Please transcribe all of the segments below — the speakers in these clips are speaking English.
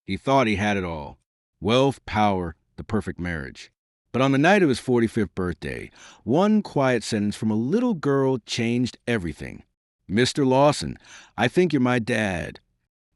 He thought he had it all: wealth, power, the perfect marriage. But on the night of his 45th birthday, one quiet sentence from a little girl changed everything. "Mr. Lawson, I think you're my dad."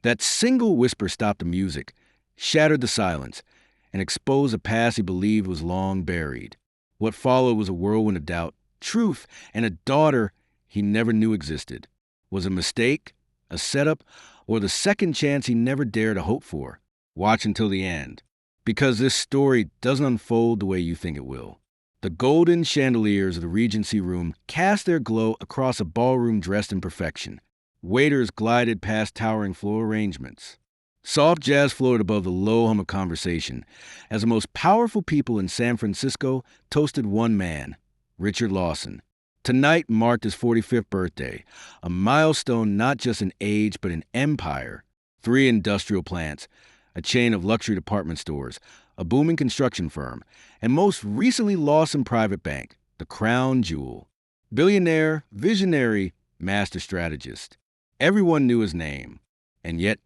That single whisper stopped the music, shattered the silence, and exposed a past he believed was long buried. What followed was a whirlwind of doubt, truth, and a daughter he never knew existed. Was it a mistake, a setup, or the second chance he never dared to hope for? Watch until the end, because this story doesn't unfold the way you think it will. The golden chandeliers of the Regency room cast their glow across a ballroom dressed in perfection. Waiters glided past towering floor arrangements. Soft jazz floated above the low hum of conversation as the most powerful people in San Francisco toasted one man, Richard Lawson. Tonight marked his 45th birthday, a milestone not just in age but in empire. 3 industrial plants, a chain of luxury department stores, a booming construction firm, and most recently Lawson Private Bank, the crown jewel. Billionaire, visionary, master strategist. Everyone knew his name. And yet,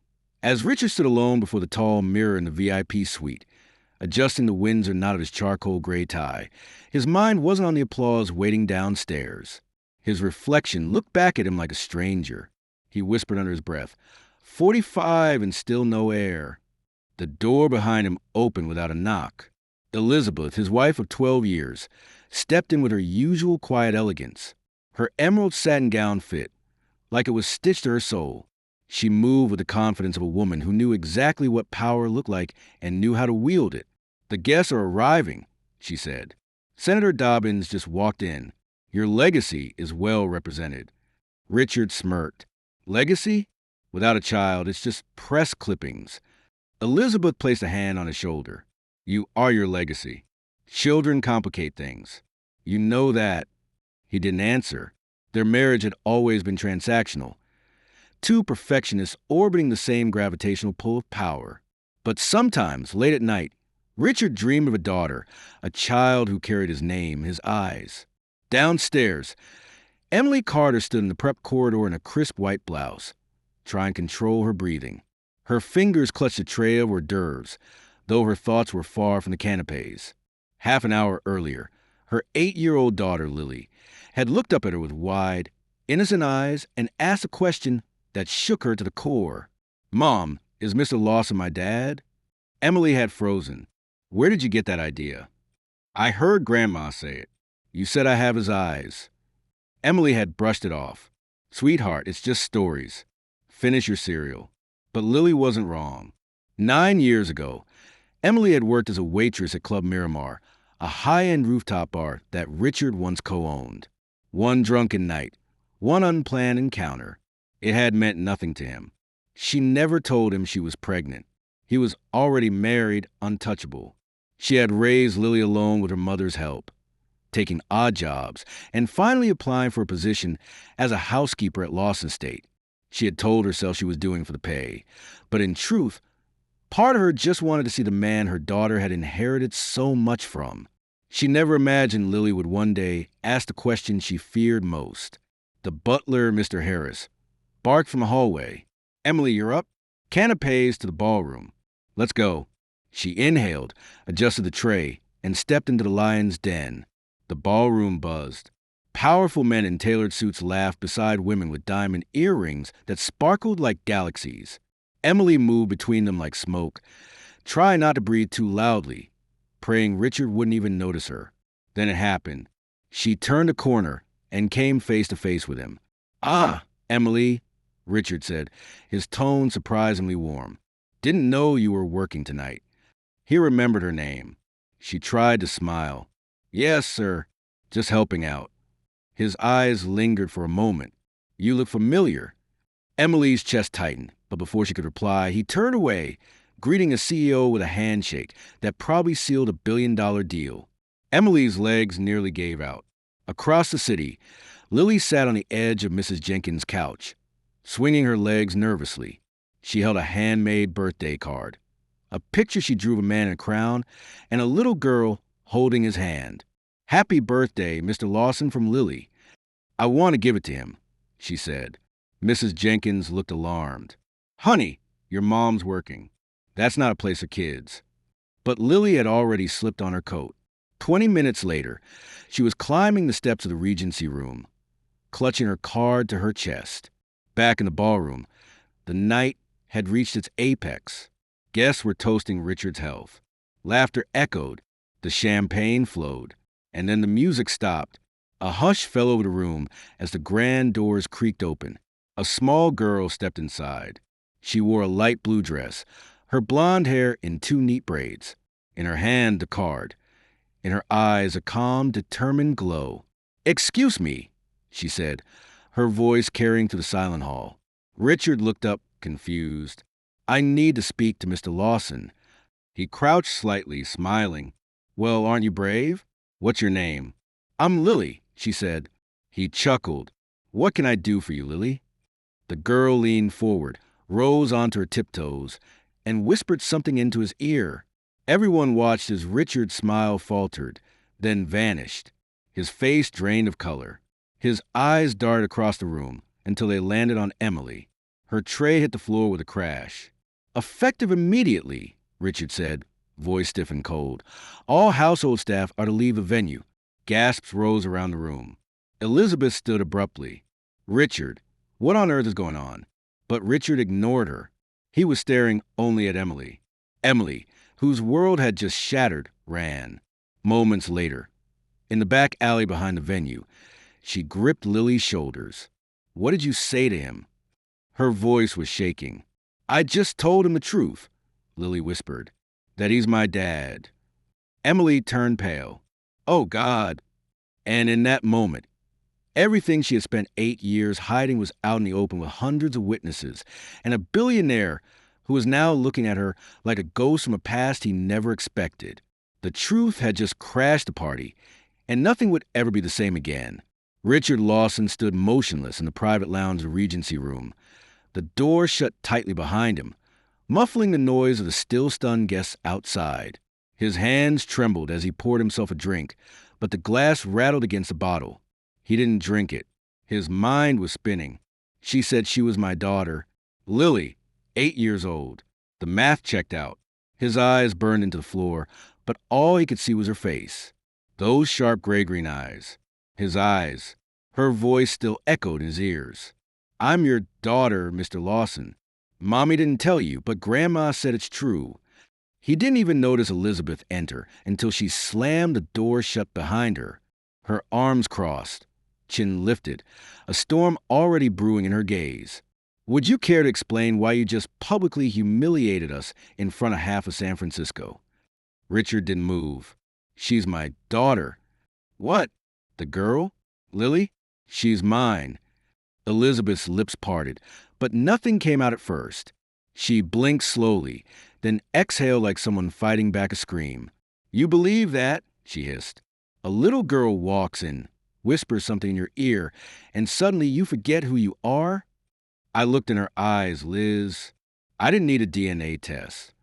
as Richard stood alone before the tall mirror in the VIP suite, adjusting the Windsor knot of his charcoal gray tie, his mind wasn't on the applause waiting downstairs. His reflection looked back at him like a stranger. He whispered under his breath, 45 and still no heir. The door behind him opened without a knock. Elizabeth, his wife of 12 years, stepped in with her usual quiet elegance. Her emerald satin gown fit, like it was stitched to her soul. She moved with the confidence of a woman who knew exactly what power looked like and knew how to wield it. "The guests are arriving," she said. Senator Dobbins just walked in. "Your legacy is well represented." Richard smirked. "Legacy? Without a child, it's just press clippings." Elizabeth placed a hand on his shoulder. "You are your legacy. Children complicate things. You know that." He didn't answer. Their marriage had always been transactional. 2 perfectionists orbiting the same gravitational pull of power. But sometimes, late at night, Richard dreamed of a daughter, a child who carried his name, his eyes. Downstairs, Emily Carter stood in the prep corridor in a crisp white blouse, trying to control her breathing. Her fingers clutched a tray of hors d'oeuvres, though her thoughts were far from the canapes. Half an hour earlier, her 8-year-old daughter, Lily, had looked up at her with wide, innocent eyes and asked a question that shook her to the core. "Mom, is Mr. Lawson my dad?" Emily had frozen. "Where did you get that idea?" "I heard Grandma say it. You said I have his eyes." Emily had brushed it off. "Sweetheart, it's just stories. Finish your cereal." But Lily wasn't wrong. 9 years ago, Emily had worked as a waitress at Club Miramar, a high-end rooftop bar that Richard once co-owned. One drunken night, one unplanned encounter. It had meant nothing to him. She never told him she was pregnant. He was already married, untouchable. She had raised Lily alone with her mother's help, taking odd jobs, and finally applying for a position as a housekeeper at Lawson Estate. She had told herself she was doing it for the pay. But in truth, part of her just wanted to see the man her daughter had inherited so much from. She never imagined Lily would one day ask the question she feared most. The butler, Mr. Harris, barked from the hallway. "Emily, you're up? Canapes to the ballroom. Let's go." She inhaled, adjusted the tray, and stepped into the lion's den. The ballroom buzzed. Powerful men in tailored suits laughed beside women with diamond earrings that sparkled like galaxies. Emily moved between them like smoke, trying not to breathe too loudly, praying Richard wouldn't even notice her. Then it happened. She turned a corner and came face to face with him. "Ah, Emily," Richard said, his tone surprisingly warm. "Didn't know you were working tonight." He remembered her name. She tried to smile. "Yes, sir. Just helping out." His eyes lingered for a moment. "You look familiar." Emily's chest tightened, but before she could reply, he turned away, greeting a CEO with a handshake that probably sealed a billion-dollar deal. Emily's legs nearly gave out. Across the city, Lily sat on the edge of Mrs. Jenkins' couch, swinging her legs nervously. She held a handmade birthday card, a picture she drew of a man in a crown, and a little girl holding his hand. "Happy birthday, Mr. Lawson, from Lily. I want to give it to him," she said. Mrs. Jenkins looked alarmed. "Honey, your mom's working." That's not a place for kids. But Lily had already slipped on her coat. 20 minutes later, she was climbing the steps of the Regency room, clutching her card to her chest. Back in the ballroom, the night had reached its apex. Guests were toasting Richard's health. Laughter echoed, the champagne flowed, and then the music stopped. A hush fell over the room as the grand doors creaked open. A small girl stepped inside. She wore a light blue dress, her blonde hair in two neat braids. In her hand, the card. In her eyes, a calm, determined glow. "Excuse me," she said, her voice carrying through the silent hall. Richard looked up, confused. "I need to speak to Mr. Lawson." He crouched slightly, smiling. "Well, aren't you brave? What's your name?" "I'm Lily," she said. He chuckled. "What can I do for you, Lily?" The girl leaned forward, rose onto her tiptoes, and whispered something into his ear. Everyone watched as Richard's smile faltered, then vanished. His face drained of color. His eyes darted across the room until they landed on Emily. Her tray hit the floor with a crash. "Effective immediately," Richard said, voice stiff and cold. "All household staff are to leave the venue." Gasps rose around the room. Elizabeth stood abruptly. "Richard, what on earth is going on?" But Richard ignored her. He was staring only at Emily. Emily, whose world had just shattered, ran. Moments later, in the back alley behind the venue, she gripped Lily's shoulders. "What did you say to him?" Her voice was shaking. "I just told him the truth," Lily whispered. "That he's my dad." Emily turned pale. "Oh, God." And in that moment, everything she had spent 8 years hiding was out in the open with hundreds of witnesses, and a billionaire who was now looking at her like a ghost from a past he never expected. The truth had just crashed the party, and nothing would ever be the same again. Richard Lawson stood motionless in the private lounge of the Regency room. The door shut tightly behind him, muffling the noise of the still-stunned guests outside. His hands trembled as he poured himself a drink, but the glass rattled against the bottle. He didn't drink it. His mind was spinning. She said she was my daughter. Lily, 8 years old. The math checked out. His eyes burned into the floor, but all he could see was her face. Those sharp gray-green eyes. His eyes. Her voice still echoed in his ears. "I'm your daughter, Mr. Lawson. Mommy didn't tell you, but Grandma said it's true." He didn't even notice Elizabeth enter until she slammed the door shut behind her. Her arms crossed, chin lifted, a storm already brewing in her gaze. "Would you care to explain why you just publicly humiliated us in front of half of San Francisco?" Richard didn't move. "She's my daughter." "What? The girl? Lily? She's mine." Elizabeth's lips parted, but nothing came out at first. She blinked slowly, then exhaled like someone fighting back a scream. "You believe that?" she hissed. "A little girl walks in, whispers something in your ear, and suddenly you forget who you are?" I looked in her eyes, Liz. I didn't need a DNA test.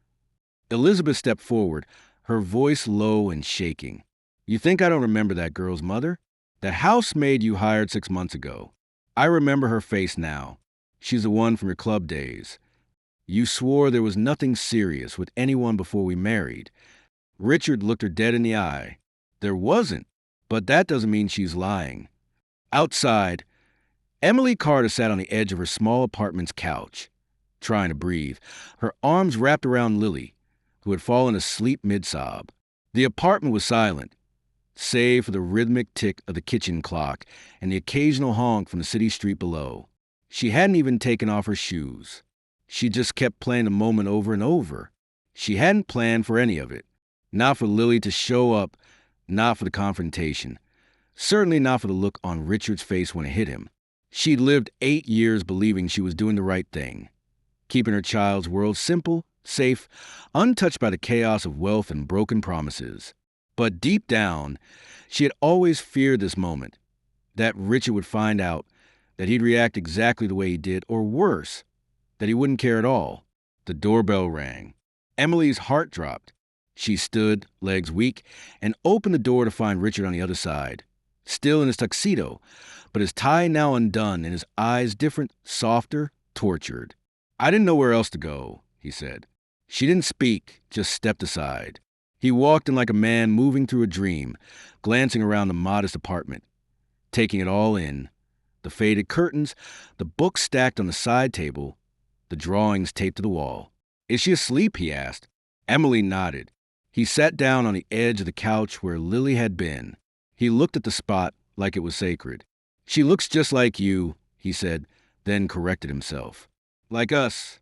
Elizabeth stepped forward, her voice low and shaking. "You think I don't remember that girl's mother? The housemaid you hired 6 months ago. I remember her face now. She's the one from your club days. You swore there was nothing serious with anyone before we married." Richard looked her dead in the eye. "There wasn't, but that doesn't mean she's lying." Outside, Emily Carter sat on the edge of her small apartment's couch, trying to breathe, her arms wrapped around Lily, who had fallen asleep mid-sob. The apartment was silent, save for the rhythmic tick of the kitchen clock and the occasional honk from the city street below. She hadn't even taken off her shoes. She just kept playing the moment over and over. She hadn't planned for any of it. Not for Lily to show up, not for the confrontation. Certainly not for the look on Richard's face when it hit him. She'd lived 8 years believing she was doing the right thing, keeping her child's world simple, safe, untouched by the chaos of wealth and broken promises. But deep down, she had always feared this moment, that Richard would find out, that he'd react exactly the way he did, or worse, that he wouldn't care at all. The doorbell rang. Emily's heart dropped. She stood, legs weak, and opened the door to find Richard on the other side, still in his tuxedo, but his tie now undone and his eyes different, softer, tortured. "I didn't know where else to go," he said. She didn't speak, just stepped aside. He walked in like a man moving through a dream, glancing around the modest apartment, taking it all in. The faded curtains, the books stacked on the side table, the drawings taped to the wall. "Is she asleep?" he asked. Emily nodded. He sat down on the edge of the couch where Lily had been. He looked at the spot like it was sacred. "She looks just like you," he said, then corrected himself. "Like us."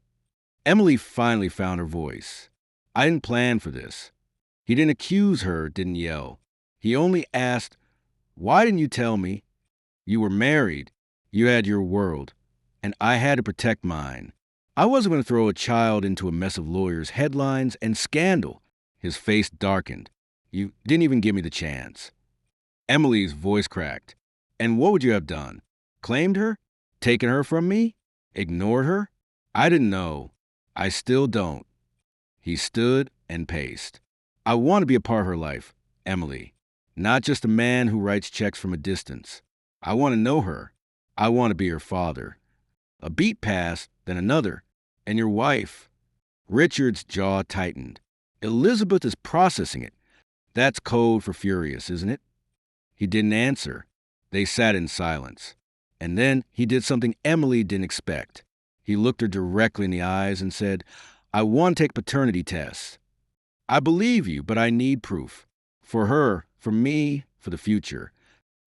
Emily finally found her voice. "I didn't plan for this." He didn't accuse her, didn't yell. He only asked, "Why didn't you tell me? You were married. You had your world. And I had to protect mine. I wasn't going to throw a child into a mess of lawyers, headlines, and scandal." His face darkened. "You didn't even give me the chance." Emily's voice cracked. "And what would you have done? Claimed her? Taken her from me? Ignored her?" "I didn't know. I still don't." He stood and paced. "I want to be a part of her life, Emily. Not just a man who writes checks from a distance. I want to know her. I want to be her father." A beat passed, then another. "And your wife?" Richard's jaw tightened. "Elizabeth is processing it. That's code for furious, isn't it?" He didn't answer. They sat in silence. And then he did something Emily didn't expect. He looked her directly in the eyes and said, "I want to take paternity tests. I believe you, but I need proof. For her, for me, for the future."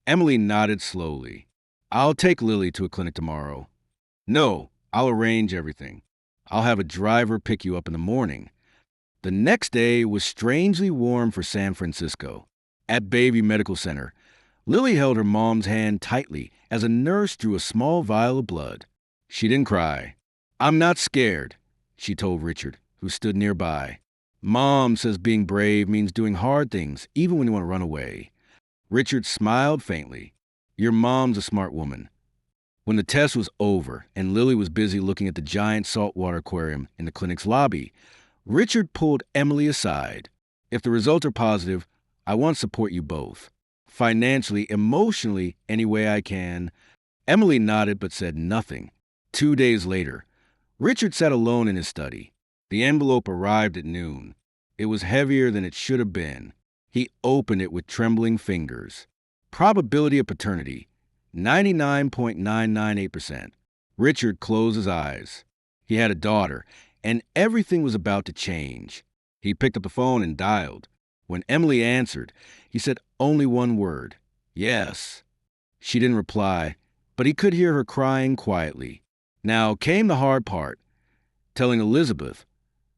Emily nodded slowly. "I'll take Lily to a clinic tomorrow." "No, I'll arrange everything. I'll have a driver pick you up in the morning." The next day was strangely warm for San Francisco. At Bayview Medical Center, Lily held her mom's hand tightly as a nurse drew a small vial of blood. She didn't cry. "I'm not scared," she told Richard, who stood nearby. "Mom says being brave means doing hard things, even when you want to run away." Richard smiled faintly. "Your mom's a smart woman." When the test was over and Lily was busy looking at the giant saltwater aquarium in the clinic's lobby, Richard pulled Emily aside. "If the results are positive, I want to support you both. Financially, emotionally, any way I can." Emily nodded but said nothing. 2 days later, Richard sat alone in his study. The envelope arrived at noon. It was heavier than it should have been. He opened it with trembling fingers. Probability of paternity, 99.998%. Richard closed his eyes. He had a daughter, and everything was about to change. He picked up the phone and dialed. When Emily answered, he said only one word, "Yes." She didn't reply, but he could hear her crying quietly. Now came the hard part, telling Elizabeth,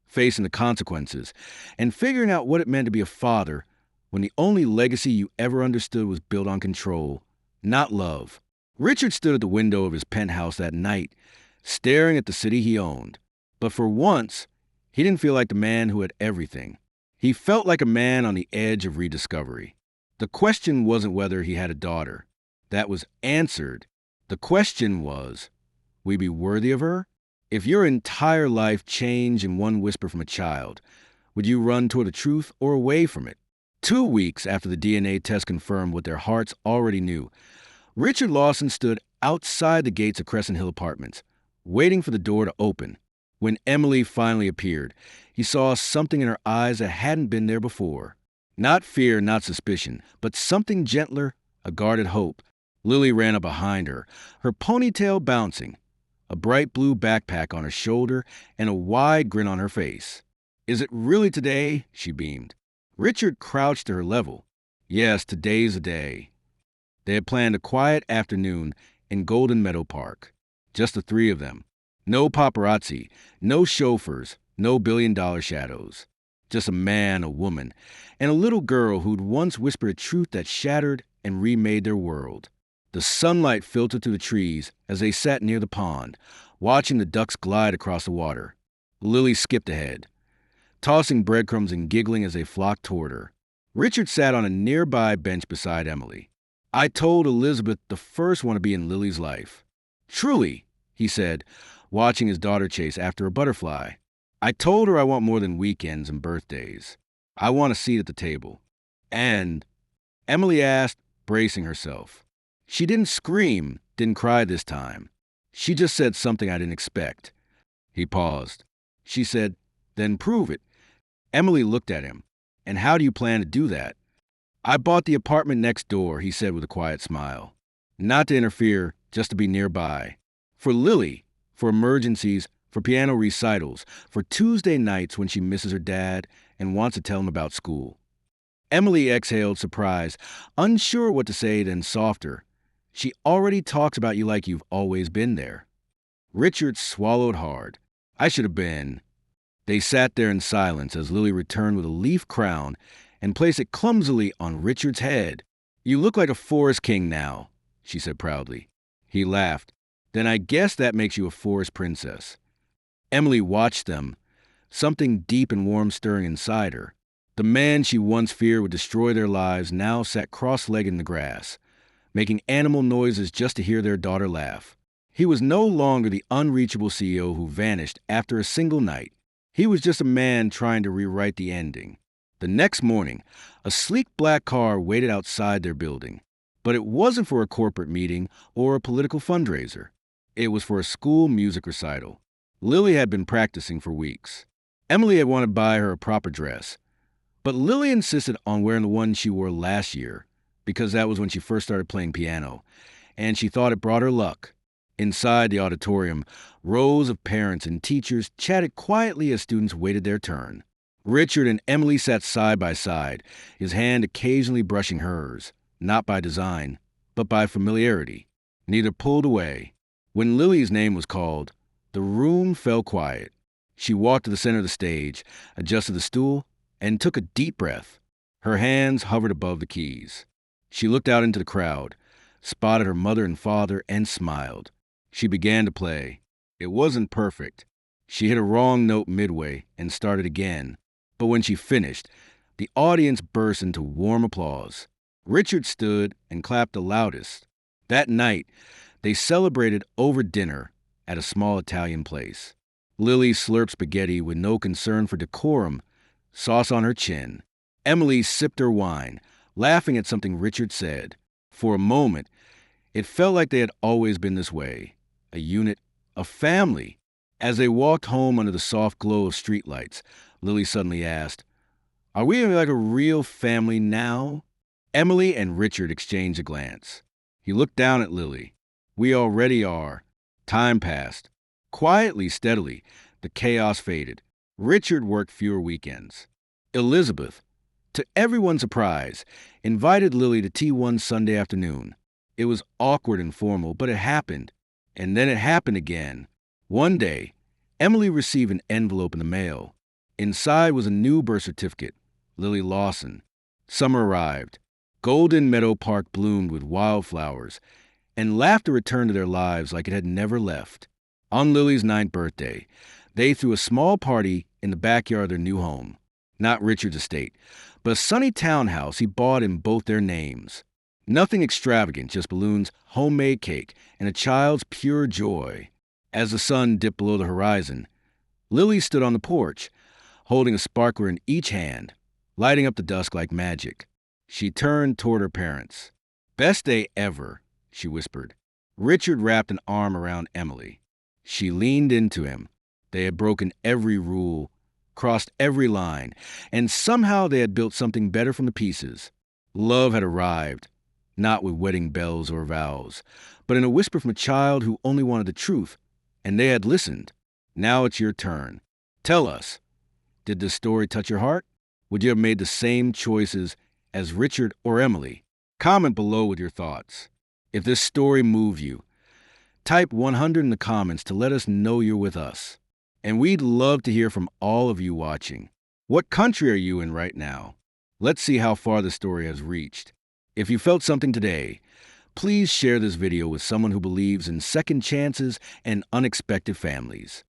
facing the consequences, and figuring out what it meant to be a father when the only legacy you ever understood was built on control, not love. Richard stood at the window of his penthouse that night, staring at the city he owned. But for once, he didn't feel like the man who had everything. He felt like a man on the edge of rediscovery. The question wasn't whether he had a daughter. That was answered. The question was, will you be worthy of her? If your entire life changed in one whisper from a child, would you run toward the truth or away from it? 2 weeks after the DNA test confirmed what their hearts already knew, Richard Lawson stood outside the gates of Crescent Hill Apartments, waiting for the door to open. When Emily finally appeared, he saw something in her eyes that hadn't been there before. Not fear, not suspicion, but something gentler, a guarded hope. Lily ran up behind her, her ponytail bouncing, a bright blue backpack on her shoulder, and a wide grin on her face. "Is it really today?" she beamed. Richard crouched to her level. "Yes, today's the day." They had planned a quiet afternoon in Golden Meadow Park. Just the three of them. No paparazzi, no chauffeurs, no billion-dollar shadows. Just a man, a woman, and a little girl who'd once whispered a truth that shattered and remade their world. The sunlight filtered through the trees as they sat near the pond, watching the ducks glide across the water. Lily skipped ahead, tossing breadcrumbs and giggling as they flocked toward her. Richard sat on a nearby bench beside Emily. "I told Elizabeth the first one to be in Lily's life." "Truly," he said, watching his daughter chase after a butterfly. "I told her I want more than weekends and birthdays. I want a seat at the table." "And?" Emily asked, bracing herself. She didn't scream, didn't cry this time. She just said something I didn't expect. He paused. She said, Then prove it. Emily looked at him. And how do you plan to do that? I bought the apartment next door, he said with a quiet smile. Not to interfere, just to be nearby. For Lily, for emergencies, for piano recitals, for Tuesday nights when she misses her dad and wants to tell him about school. Emily exhaled, surprised, unsure what to say, then softer. She already talks about you like you've always been there. Richard swallowed hard. I should have been. They sat there in silence as Lily returned with a leaf crown and placed it clumsily on Richard's head. You look like a forest king now, she said proudly. He laughed. Then I guess that makes you a forest princess. Emily watched them, something deep and warm stirring inside her. The man she once feared would destroy their lives now sat cross-legged in the grass, making animal noises just to hear their daughter laugh. He was no longer the unreachable CEO who vanished after a single night. He was just a man trying to rewrite the ending. The next morning, a sleek black car waited outside their building. But it wasn't for a corporate meeting or a political fundraiser. It was for a school music recital. Lily had been practicing for weeks. Emily had wanted to buy her a proper dress, but Lily insisted on wearing the one she wore last year because that was when she first started playing piano, and she thought it brought her luck. Inside the auditorium, rows of parents and teachers chatted quietly as students waited their turn. Richard and Emily sat side by side, his hand occasionally brushing hers, not by design, but by familiarity. Neither pulled away. When Lily's name was called, the room fell quiet. She walked to the center of the stage, adjusted the stool, and took a deep breath. Her hands hovered above the keys. She looked out into the crowd, spotted her mother and father, and smiled. She began to play. It wasn't perfect. She hit a wrong note midway and started again. But when she finished, the audience burst into warm applause. Richard stood and clapped the loudest. That night, they celebrated over dinner at a small Italian place. Lily slurped spaghetti with no concern for decorum, sauce on her chin. Emily sipped her wine, laughing at something Richard said. For a moment, it felt like they had always been this way. A unit, a family. As they walked home under the soft glow of streetlights, Lily suddenly asked, "Are we like a real family now?" Emily and Richard exchanged a glance. He looked down at Lily. "We already are." Time passed. Quietly, steadily, the chaos faded. Richard worked fewer weekends. Elizabeth, to everyone's surprise, invited Lily to tea one Sunday afternoon. It was awkward and formal, but it happened. And then it happened again. One day, Emily received an envelope in the mail. Inside was a new birth certificate, Lily Lawson. Summer arrived. Golden Meadow Park bloomed with wildflowers, and laughter returned to their lives like it had never left. On Lily's 9th birthday, they threw a small party in the backyard of their new home. Not Richard's estate, but a sunny townhouse he bought in both their names. Nothing extravagant, just balloons, homemade cake, and a child's pure joy. As the sun dipped below the horizon, Lily stood on the porch, holding a sparkler in each hand, lighting up the dusk like magic. She turned toward her parents. "Best day ever," she whispered. Richard wrapped an arm around Emily. She leaned into him. They had broken every rule, crossed every line, and somehow they had built something better from the pieces. Love had arrived, not with wedding bells or vows, but in a whisper from a child who only wanted the truth, and they had listened. Now it's your turn. Tell us, did this story touch your heart? Would you have made the same choices as Richard or Emily? Comment below with your thoughts. If this story moved you, type 100 in the comments to let us know you're with us. And we'd love to hear from all of you watching. What country are you in right now? Let's see how far the story has reached. If you felt something today, please share this video with someone who believes in second chances and unexpected families.